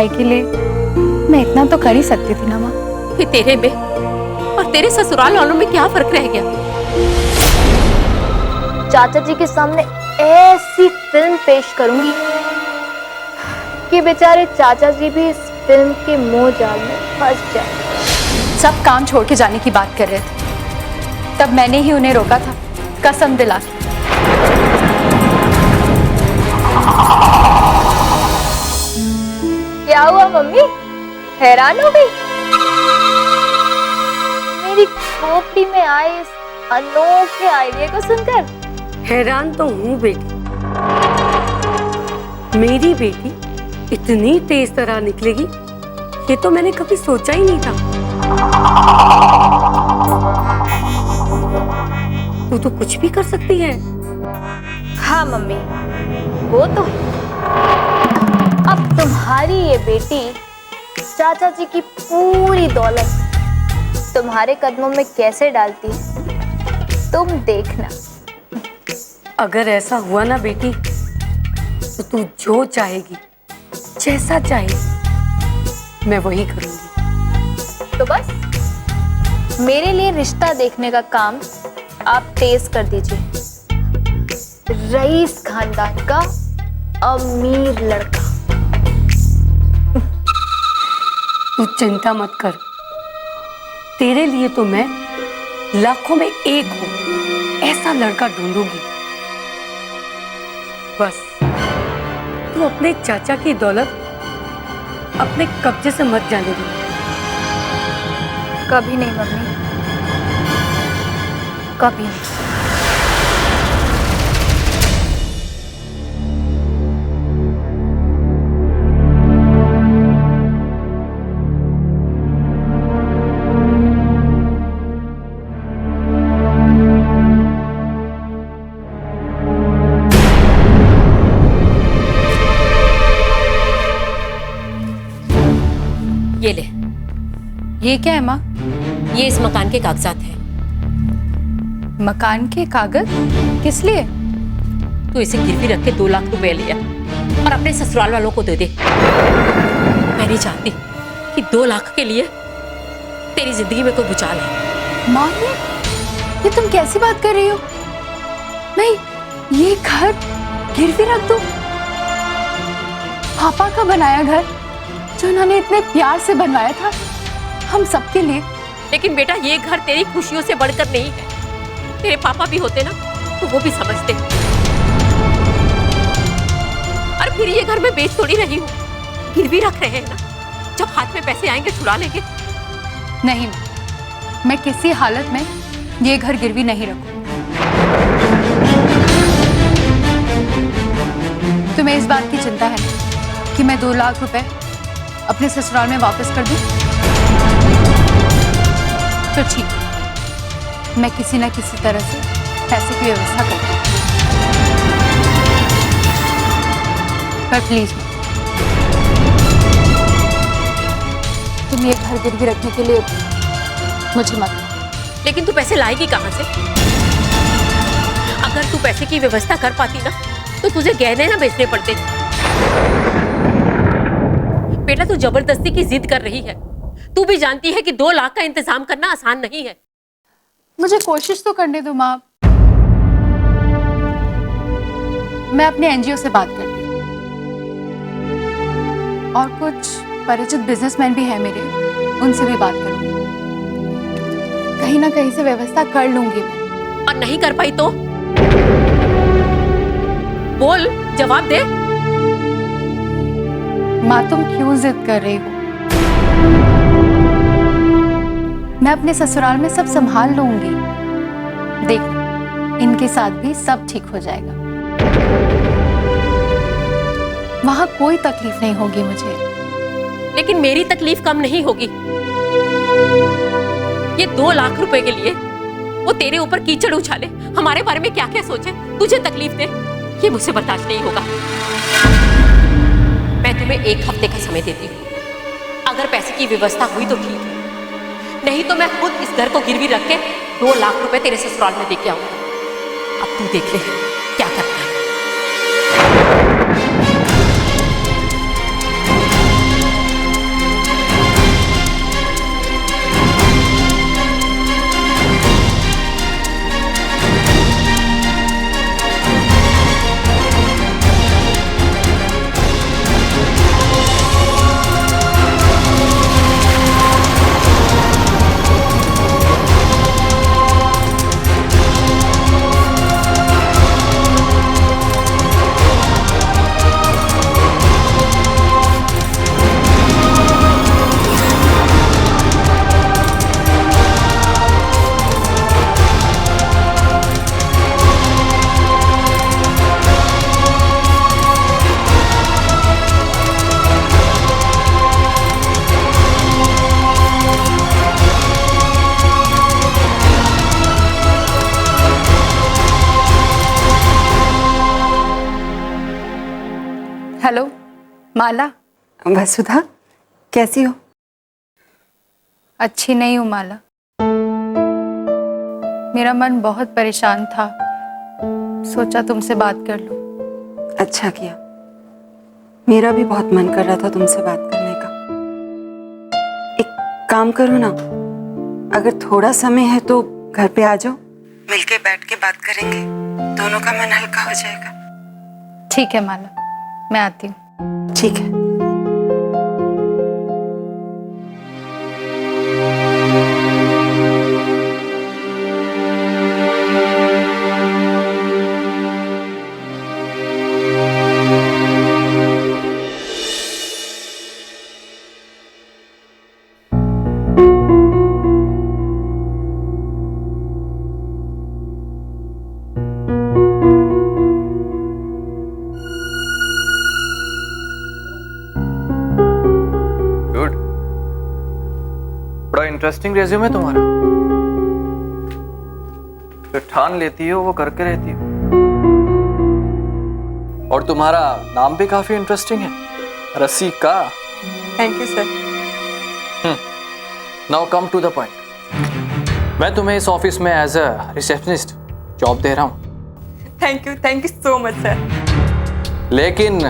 भाई के लिए मैं इतना तो कर ही सकती थी ना माँ। फिर तेरे में और तेरे ससुराल वालों में क्या फर्क रह गया? चाचा जी के सामने ऐसी फिल्म पेश करूंगी कि बेचारे चाचा जी भी इस फिल्म के मोह जाल में फंस जाए। सब काम छोड़ के जाने की बात कर रहे थे, तब मैंने ही उन्हें रोका था, कसम दिला के। क्या हुआ मम्मी, हैरान हो गई मेरी खोपड़ी में आए इस अनोखे आइडिया को सुनकर? हैरान तो हूँ बेटी, मेरी बेटी इतनी तेज तरह निकलेगी ये तो मैंने कभी सोचा ही नहीं था। तू तो कुछ भी कर सकती है। हाँ मम्मी, वो तो है। अब तुम्हारी ये बेटी चाचा जी की पूरी दौलत तुम्हारे कदमों में कैसे डालती है, तुम देखना। अगर ऐसा हुआ ना बेटी तो तू जो चाहेगी, जैसा चाहेगी, मैं वही करूंगी। तो बस मेरे लिए रिश्ता देखने का काम आप तेज कर दीजिए। रईस खानदान का अमीर लड़का। तू चिंता मत कर, तेरे लिए तो मैं लाखों में एक हूं ऐसा लड़का ढूंढूंगी। बस तू अपने चाचा की दौलत अपने कब्जे से मत जाने दे। कभी नहीं मम्मी, कभी नहीं। ये ले, ये क्या है माँ? ये इस मकान के कागजात हैं। मकान के कागज? किस लिए? तू इसे गिरवी रख के 2 लाख रुपए लिया और अपने ससुराल वालों को दे दे। मैं नहीं चाहती कि 2 लाख के लिए तेरी जिंदगी में कोई भूचाल है। माँ ये तुम कैसी बात कर रही हो? मैं ये घर गिरवी रख दूं? पापा का बनाया घर जो उन्होंने इतने प्यार से बनवाया था हम सबके लिए। लेकिन बेटा, ये घर तेरी खुशियों से बढ़कर नहीं है। तेरे पापा भी होते ना तो वो भी समझते। और फिर ये घर मैं बेच थोड़ी रही हूँ, गिरवी रख रहे हैं ना। जब हाथ में पैसे आएंगे छुड़ा लेंगे। नहीं, मैं किसी हालत में ये घर गिरवी नहीं रखूं। तुम्हें इस बात की चिंता है कि मैं 2 लाख रुपए अपने ससुराल में वापस कर दूं? तो ठीक, मैं किसी न किसी तरह से पैसे की व्यवस्था करती हूँ। पर प्लीज तुम ये घर गिरवी रखने के लिए मुझे मत। लेकिन तू पैसे लाएगी कहां से? अगर तू पैसे की व्यवस्था कर पाती ना तो तुझे गहने ना बेचने पड़ते। बेटा, तू जबरदस्ती की जिद कर रही है। तू भी जानती है कि 2 लाख का इंतजाम करना आसान नहीं है। मुझे कोशिश तो करने दो माँ। मैं अपने एनजीओ से बात करती हूँ और कुछ परिचित बिजनेसमैन भी हैं मेरे, उनसे भी बात करूंगी। कहीं ना कहीं से व्यवस्था कर लूंगी मैं। और नहीं कर पाई तो बोल, जवाब दे। माँ तुम क्यों जिद कर रही हो? मैं अपने ससुराल में सब संभाल लूंगी। देख, इनके साथ भी सब ठीक हो जाएगा। वहां कोई तकलीफ नहीं होगी मुझे। लेकिन मेरी तकलीफ कम नहीं होगी। ये 2 लाख रुपए के लिए वो तेरे ऊपर कीचड़ उछाले, हमारे बारे में क्या क्या सोचे, तुझे तकलीफ दे, ये मुझसे बर्दाश्त नहीं होगा। मैं तुम्हें 1 हफ्ते का समय देती हूँ। अगर पैसे की व्यवस्था हुई तो ठीक है, नहीं तो मैं खुद इस घर को गिरवी रख के 2 लाख रुपए तेरे ससुराल में देके आऊंगी। अब तू देख ले क्या करना है। माला, वसुधा, कैसी हो? अच्छी नहीं हूँ माला। मेरा मन बहुत परेशान था, सोचा तुमसे बात कर लूं। अच्छा किया। मेरा भी बहुत मन कर रहा था तुमसे बात करने का। एक काम करो ना, अगर थोड़ा समय है तो घर पे आ जाओ, मिलके बैठ के बात करेंगे, दोनों का मन हल्का हो जाएगा। ठीक है माला, मैं आती हूँ। ठीक है। गुड, बड़ा इंटरेस्टिंग रेज्यूम है तुम्हारा। जो ठान लेती हो वो करके रहती हो। और तुम्हारा नाम भी काफी इंटरेस्टिंग है, Rasika. Thank you sir. Now come to the point. मैं तुम्हें इस ऑफिस में एज अ रिसेप्शनिस्ट जॉब दे रहा हूँ। Thank you so much sir. लेकिन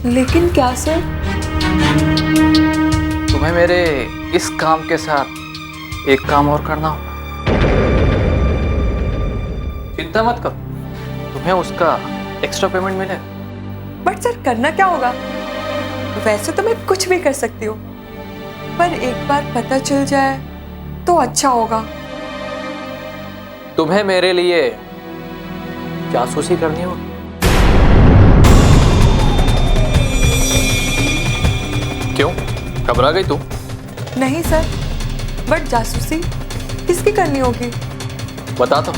लेकिन क्या सर? तुम्हें मेरे इस काम के साथ एक काम और करना होगा। चिंता मत करो, तुम्हें उसका एक्स्ट्रा पेमेंट मिलेगा। बट सर करना क्या होगा? वैसे तो मैं कुछ भी कर सकती हूँ, पर एक बार पता चल जाए तो अच्छा होगा। तुम्हें मेरे लिए जासूसी करनी होगी। क्यों, घबरा गई तू? नहीं सर, बट जासूसी किसकी करनी होगी? बता तो।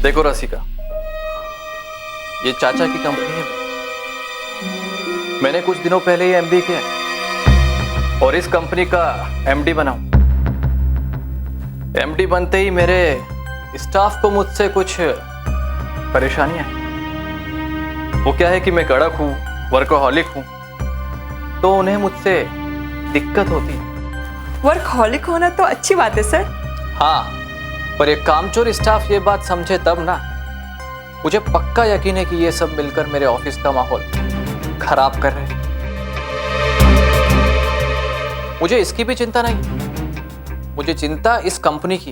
देखो रसिका, ये चाचा की कंपनी है। मैंने कुछ दिनों पहले ही एमबी किया है और इस कंपनी का एमडी बना हूं। एमडी बनते ही मेरे स्टाफ को मुझसे कुछ परेशानियां हैं। वो क्या है कि मैं कड़क हूं, वर्कहॉलिक हूं, तो उन्हें मुझसे दिक्कत होती है। वर्कहॉलिक होना तो अच्छी बात है सर। हाँ, पर एक कामचोर स्टाफ ये बात समझे तब ना। मुझे पक्का यकीन है कि ये सब मिलकर मेरे ऑफिस का माहौल खराब कर रहे हैं। मुझे इसकी भी चिंता नहीं, मुझे चिंता इस कंपनी की।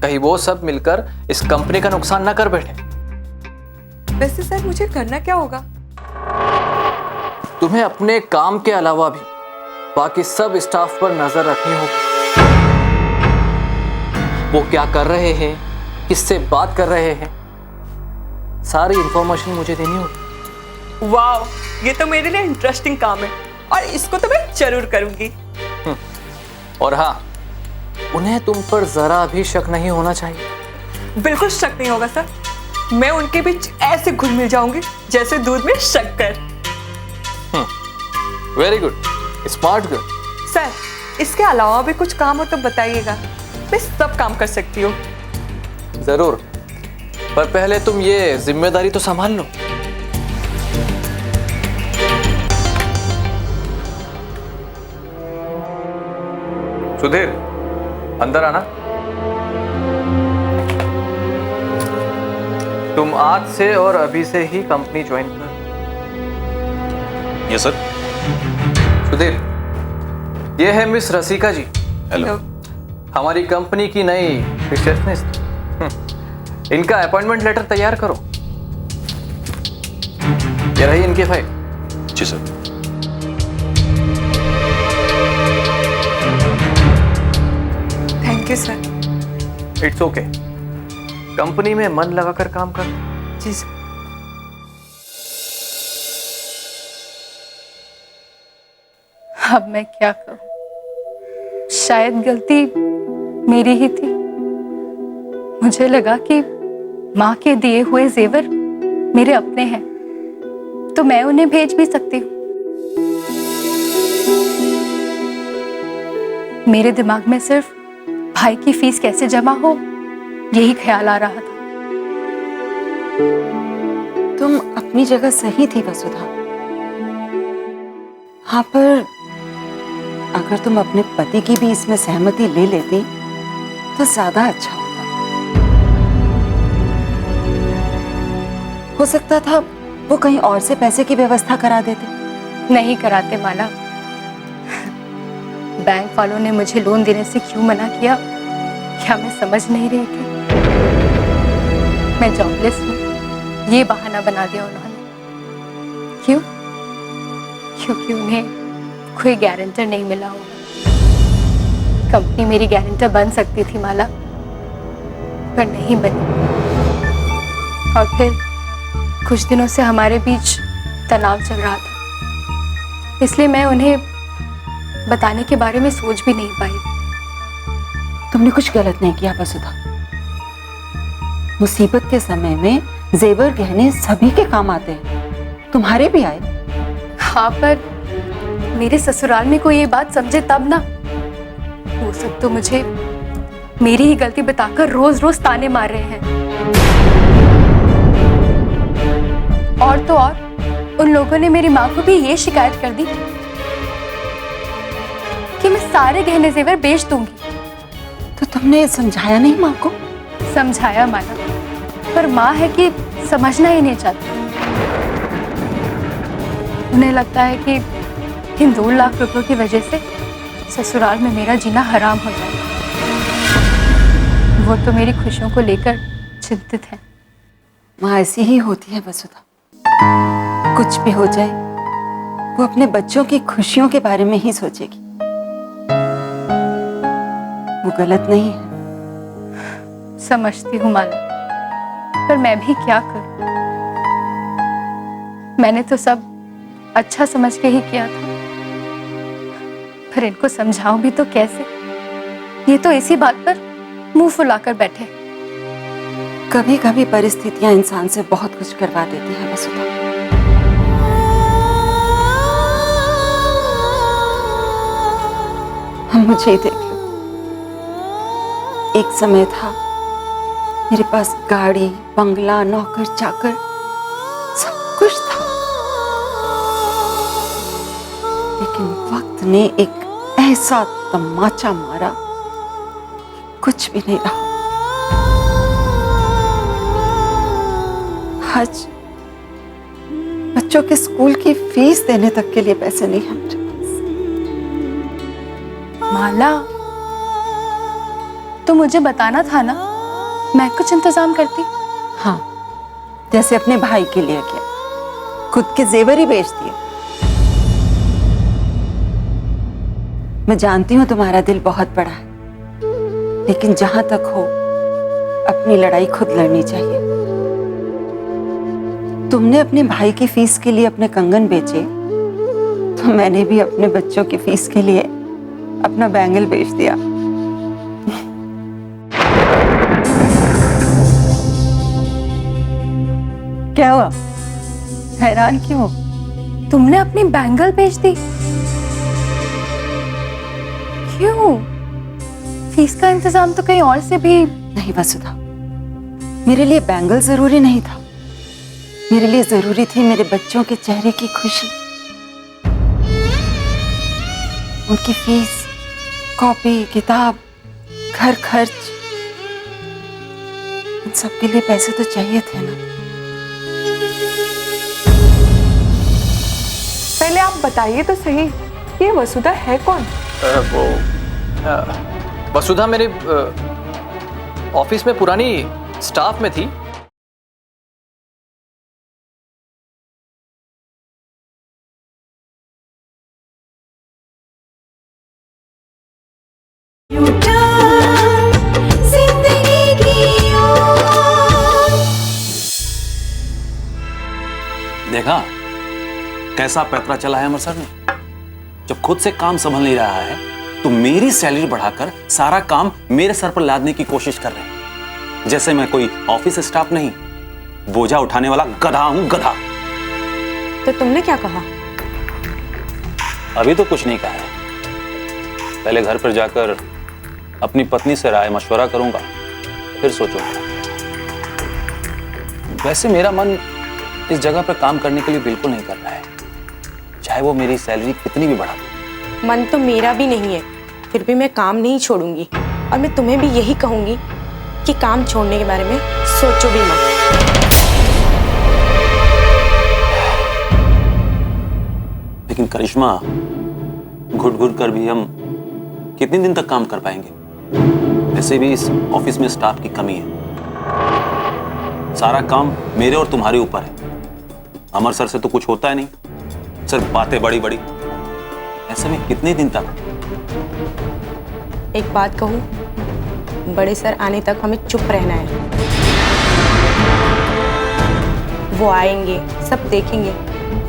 कहीं वो सब मिलकर इस कंपनी का नुकसान ना कर बैठे। वैसे सर मुझे करना क्या होगा? तुम्हें अपने काम के अलावा भी बाकी सब स्टाफ पर नजर रखनी होगी। वो क्या कर रहे हैं, किससे बात कर रहे हैं, सारी इंफॉर्मेशन मुझे देनी होगी। वाह, ये तो मेरे लिए इंटरेस्टिंग काम है और इसको तो मैं जरूर करूंगी। और हाँ, उन्हें तुम पर जरा भी शक नहीं होना चाहिए। बिल्कुल शक नहीं होगा सर। मैं उनके बीच ऐसे घुल मिल जाऊंगी जैसे दूध में शक्कर। Very good, smart girl. Sir, इसके अलावा भी कुछ काम हो तो बताइएगा, मैं सब काम कर सकती हूँ। जरूर, पर पहले तुम ये जिम्मेदारी तो संभाल लो। सुधीर, अंदर आना। तुम आज से और अभी से ही कंपनी ज्वाइन कर। Yes sir. सुधीर, ये है मिस रसिका जी, हेलो। हमारी कंपनी की नई रिसेप्शनिस्ट। इनका अपॉइंटमेंट लेटर तैयार करो। ये रही इनकी फाइल। जी sir. Thank you sir. It's okay. Company में मन लगाकर काम कर। जी सर। अब मैं क्या करूं? शायद गलती मेरी ही थी। मुझे लगा कि माँ के दिए हुए जेवर मेरे अपने हैं, तो मैं उन्हें भेज भी सकती हूँ। मेरे दिमाग में सिर्फ भाई की फीस कैसे जमा हो यही ख्याल आ रहा था। तुम अपनी जगह सही थी वसुधा। हाँ, पर अगर तुम अपने पति की भी इसमें सहमति ले लेती तो ज्यादा अच्छा होता। हो सकता था वो कहीं और से पैसे की व्यवस्था करा देते। नहीं कराते माला। बैंक वालों ने मुझे लोन देने से क्यों मना किया, क्या मैं समझ नहीं रही थी। मैं जॉबलेस हूँ, ये बहाना बना दिया उन्होंने। क्यों? क्योंकि उन्हें कोई गारंटर नहीं मिला होगा। कंपनी मेरी गारंटर बन सकती थी माला, पर नहीं बनी। और फिर कुछ दिनों से हमारे बीच तनाव चल रहा था, इसलिए मैं उन्हें बताने के बारे में सोच भी नहीं पाई। तुमने कुछ गलत नहीं किया वसुधा। मुसीबत के समय में जेवर गहने सभी के काम आते हैं, तुम्हारे भी आए। हाँ, पर मेरे ससुराल में कोई ये बात समझे तब ना। वो सब तो मुझे मेरी ही गलती बताकर रोज रोज ताने मार रहे हैं। और तो और उन लोगों ने मेरी माँ को भी ये शिकायत कर दी कि मैं सारे गहने जेवर बेच दूंगी। तो तुमने समझाया नहीं माँ को? समझाया माना, पर माँ है कि समझना ही नहीं चाहती। उन्हें लगता है कि इन 2 लाख रुपयों की वजह से ससुराल में मेरा जीना हराम हो जाएगा। वो तो मेरी खुशियों को लेकर चिंतित है। माँ ऐसी ही होती है वसुधा। कुछ भी हो जाए वो अपने बच्चों की खुशियों के बारे में ही सोचेगी। वो गलत नहीं है। समझती हूँ माला, पर मैं भी क्या करूं? मैंने तो सब अच्छा समझ के ही किया था, पर इनको समझाऊं भी तो कैसे? ये तो इसी बात पर मुंह फुलाकर बैठे। कभी कभी परिस्थितियां इंसान से बहुत कुछ करवा देती हैं वसुधा। हम मुझे ही देख लो। एक समय था मेरे पास गाड़ी, बंगला, नौकर चाकर सब कुछ था, लेकिन वक्त ने एक ऐसा तमाचा मारा कुछ भी नहीं रहा। आज बच्चों के स्कूल की फीस देने तक के लिए पैसे नहीं हैं मेरे पास। माला, तो मुझे बताना था ना, मैं कुछ इंतजाम करती। हाँ, जैसे अपने भाई के लिए किया, खुद के जेवर ही बेच दिए। मैं जानती हूं तुम्हारा दिल बहुत बड़ा है, लेकिन जहां तक हो अपनी लड़ाई खुद लड़नी चाहिए। तुमने अपने भाई की फीस के लिए अपने कंगन बेचे, तो मैंने भी अपने बच्चों की फीस के लिए अपना बैंगल बेच दिया। क्या हुआ? हैरान क्यों? तुमने अपनी बैंगल बेच दी? क्यों? फीस का इंतजाम तो कहीं और से भी। नहीं वसुधा, मेरे लिए बैंगल जरूरी नहीं था। मेरे लिए जरूरी थी मेरे बच्चों के चेहरे की खुशी, उनकी फीस, कॉपी, किताब, घर खर्च, इन सब के लिए पैसे तो चाहिए थे ना। पहले आप बताइए तो सही, ये वसुधा है कौन? वसुधा मेरे ऑफिस में पुरानी स्टाफ में थी। देखा कैसा पैतरा चला है अमर सर ने। जब खुद से काम संभल नहीं रहा है तो मेरी सैलरी बढ़ाकर सारा काम मेरे सर पर लादने की कोशिश कर रहे हैं। जैसे मैं कोई ऑफिस स्टाफ नहीं, बोझा उठाने वाला गधा हूं, गधा। तो तुमने क्या कहा? अभी तो कुछ नहीं कहा है, पहले घर पर जाकर अपनी पत्नी से राय मशवरा करूंगा, फिर सोचूंगा। वैसे मेरा मन इस जगह पर काम करने के लिए बिल्कुल नहीं कर रहा है, चाहे वो मेरी सैलरी कितनी भी बढ़ा दे। मन तो मेरा भी नहीं है, फिर भी मैं काम नहीं छोड़ूंगी। और मैं तुम्हें भी यही कहूंगी कि काम छोड़ने के बारे में सोचो भी मत। लेकिन करिश्मा, घुट घुट कर भी हम कितने दिन तक काम कर पाएंगे? वैसे भी इस ऑफिस में स्टाफ की कमी है, सारा काम मेरे और तुम्हारे ऊपर है। अमर सर से तो कुछ होता है नहीं, सिर्फ बातें बड़ी बड़ी। ऐसे में कितने दिन तक? एक बात कहूं, बड़े सर आने तक हमें चुप रहना है। वो आएंगे, सब देखेंगे,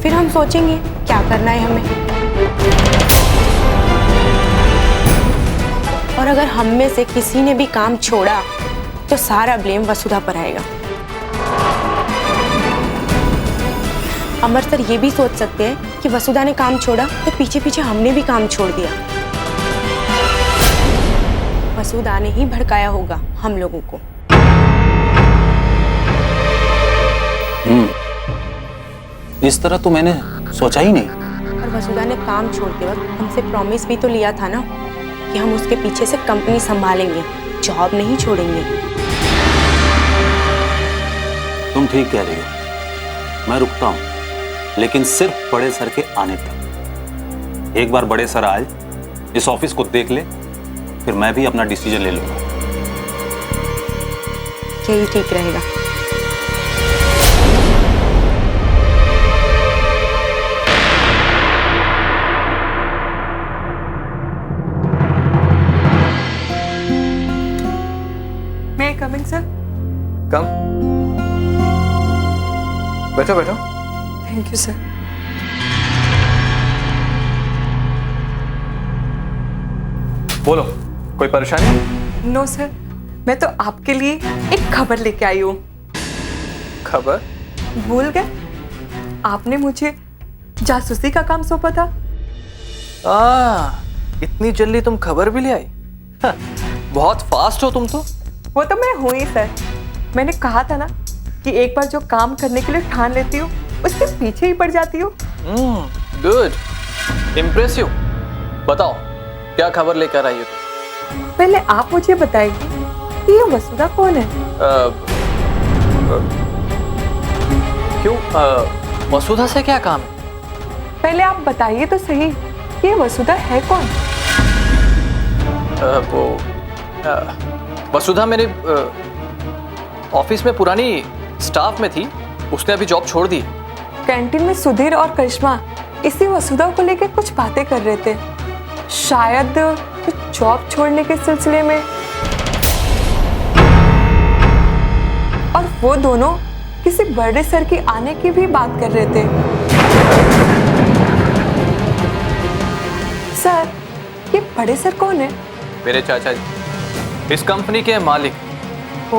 फिर हम सोचेंगे क्या करना है हमें। और अगर हम में से किसी ने भी काम छोड़ा तो सारा ब्लेम वसुधा पर आएगा। अमर सर ये भी सोच सकते हैं कि वसुधा ने काम छोड़ा तो पीछे पीछे हमने भी काम छोड़ दिया। वसुधा ने ही भड़काया होगा हम लोगों को। इस तरह तो मैंने सोचा ही नहीं। और वसुधा ने काम छोड़ते वक्त हमसे प्रॉमिस भी तो लिया था ना कि हम उसके पीछे से कंपनी संभालेंगे, जॉब नहीं छोड़ेंगे। तुम ठीक कह रही हो, मैं रुकता हूं, लेकिन सिर्फ बड़े सर के आने तक। एक बार बड़े सर आए, इस ऑफिस को देख ले, फिर मैं भी अपना डिसीजन ले लूंगा। यही ठीक रहेगा। मे कमिंग सर? कम, बैठो बैठो। Thank you sir. बोलो, कोई परेशानी? नो सर, मैं तो आपके लिए एक खबर लेके आई हूँ। खबर? भूल गए? आपने मुझे जासूसी का काम सौंपा था। इतनी जल्दी तुम खबर भी ले आई? हाँ, बहुत फास्ट हो तुम तो। वो तो मैं हूँ ही सर। मैंने कहा था ना कि एक बार जो काम करने के लिए ठान लेती हूँ उसके पीछे ही पड़ जाती हूँ। Good, impressive. बताओ, क्या खबर लेकर आई हो तुम? पहले आप मुझे बताइए कि ये वसुधा कौन है? क्यों, वसुधा से क्या काम है? पहले आप बताइए तो सही कि ये वसुधा है कौन? वसुधा मेरे ऑफिस में पुरानी स्टाफ में थी, उसने अभी जॉब छोड़ दी। कैंटीन में सुधीर और करिश्मा इसी वसुधा को लेकर कुछ बातें कर रहे थे, शायद कुछ जॉब छोड़ने के सिलसिले में। और वो दोनों किसी बड़े सर के आने की भी बात कर रहे थे। सर, ये बड़े सर कौन है? मेरे चाचा जी, इस कंपनी के मालिक। ओ,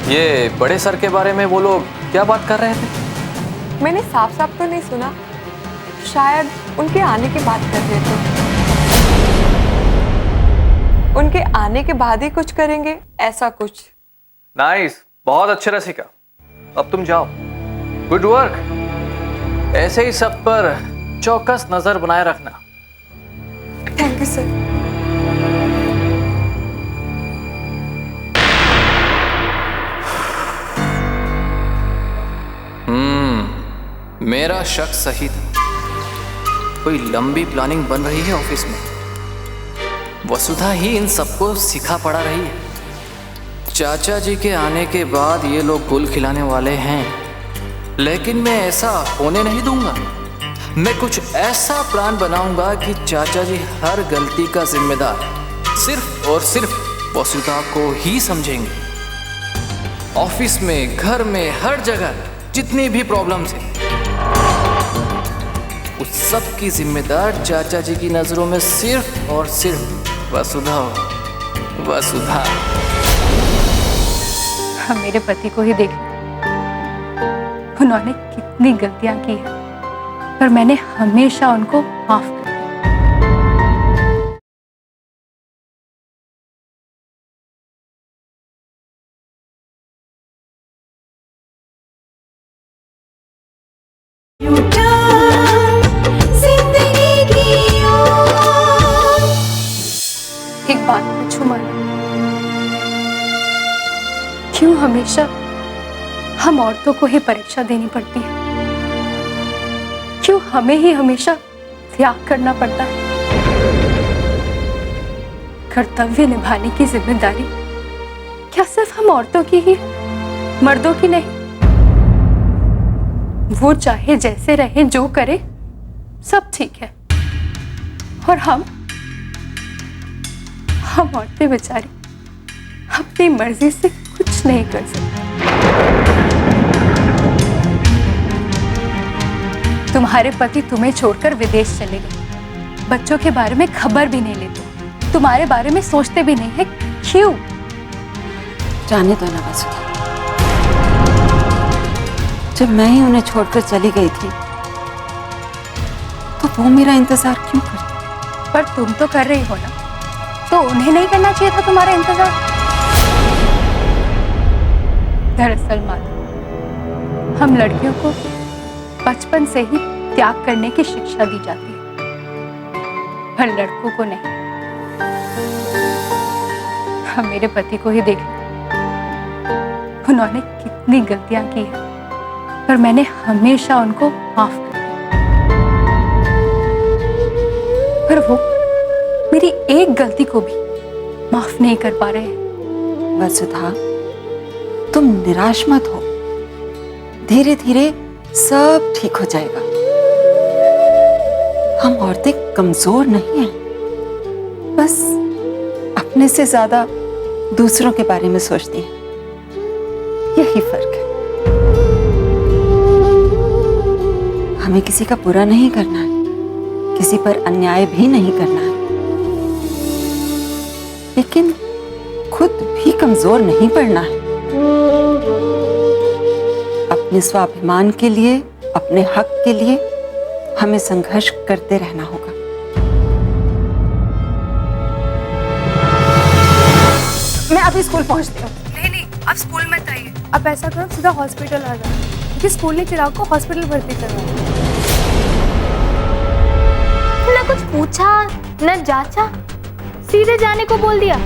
ये बड़े सर के बारे में वो लोग क्या बात कर रहे थे? मैंने साफ साफ तो नहीं सुना, शायद उनके आने की बात कर रहे थे। उनके आने के बाद ही कुछ करेंगे, ऐसा कुछ। नाइस, बहुत अच्छे रसिका। अब तुम जाओ। Good work. ऐसे ही सब पर चौकस नजर बनाए रखना। Thank you sir. मेरा शक सही था, कोई लंबी प्लानिंग बन रही है ऑफिस में। वसुधा ही इन सबको सिखा पड़ा रही है। चाचा जी के आने के बाद ये लोग गुल खिलाने वाले हैं, लेकिन मैं ऐसा होने नहीं दूंगा। मैं कुछ ऐसा प्लान बनाऊंगा कि चाचा जी हर गलती का जिम्मेदार सिर्फ और सिर्फ वसुधा को ही समझेंगे। ऑफिस में, घर में, हर जगह जितनी भी प्रॉब्लम्स हैं, उस सब की जिम्मेदार चाचा जी की नजरों में सिर्फ और सिर्फ वसुधा हो। वसुधा। हम मेरे पति को ही देख लो, उन्होंने कितनी गलतियां की है, पर मैंने हमेशा उनको माफ कर दिया। एक बात पूछूं माना, क्यों हमेशा हम औरतों को ही परीक्षा देनी पड़ती है? क्यों हमें ही हमेशा त्याग करना पड़ता है? कर्तव्य निभाने की जिम्मेदारी क्या सिर्फ हम औरतों की ही है, मर्दों की नहीं? वो चाहे जैसे रहे, जो करे, सब ठीक है, और हम औरतें बेचारी अपनी मर्जी से कुछ नहीं कर सकते। तुम्हारे पति तुम्हें छोड़कर विदेश चले गए, बच्चों के बारे में खबर भी नहीं लेते, तुम्हारे बारे में सोचते भी नहीं है। क्यों? जाने दो ना वसुधा। जब मैं ही उन्हें छोड़कर चली गई थी तो वो मेरा इंतजार क्यों करती? पर तुम तो कर रही हो ना, तो उन्हें नहीं करना चाहिए था तुम्हारा इंतजार? दरअसल माधव, हम लड़कियों को बचपन से ही त्याग करने की शिक्षा दी जाती है, पर लड़कों को नहीं। हम मेरे पति को ही देख लो, उन्होंने कितनी गलतियां की है, पर मैंने हमेशा उनको माफ कर दिया। पर वो मेरी एक गलती को भी माफ नहीं कर पा रहे हैं। वसुधा, तुम निराश मत हो, धीरे धीरे सब ठीक हो जाएगा। हम औरतें कमजोर नहीं हैं, बस अपने से ज्यादा दूसरों के बारे में सोचती हैं, यही फर्क है। हमें किसी का बुरा नहीं करना है, किसी पर अन्याय भी नहीं करना है, लेकिन खुद भी कमजोर नहीं पड़ना है। अपने स्वाभिमान के लिए, अपने हक के लिए हमें संघर्ष करते रहना होगा। मैं अभी स्कूल पहुंचती हूँ। नहीं, अब स्कूल मत आइए। अब ऐसा करो, सीधा हॉस्पिटल आ जाओ, क्योंकि स्कूल ने चिराग को हॉस्पिटल भर्ती करवाया। न कुछ पूछा न जांचा, सीधे जाने को बोल दिया।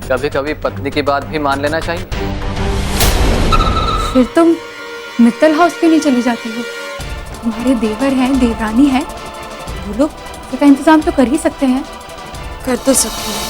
कभी कभी पत्नी की बात भी मान लेना चाहिए। फिर तुम मित्तल हाउस क्यों नहीं चली जाती हो? तुम्हारे देवर हैं, देवरानी है, वो लोग इसका इंतजाम तो कर ही सकते हैं। कर तो सकती हूँ,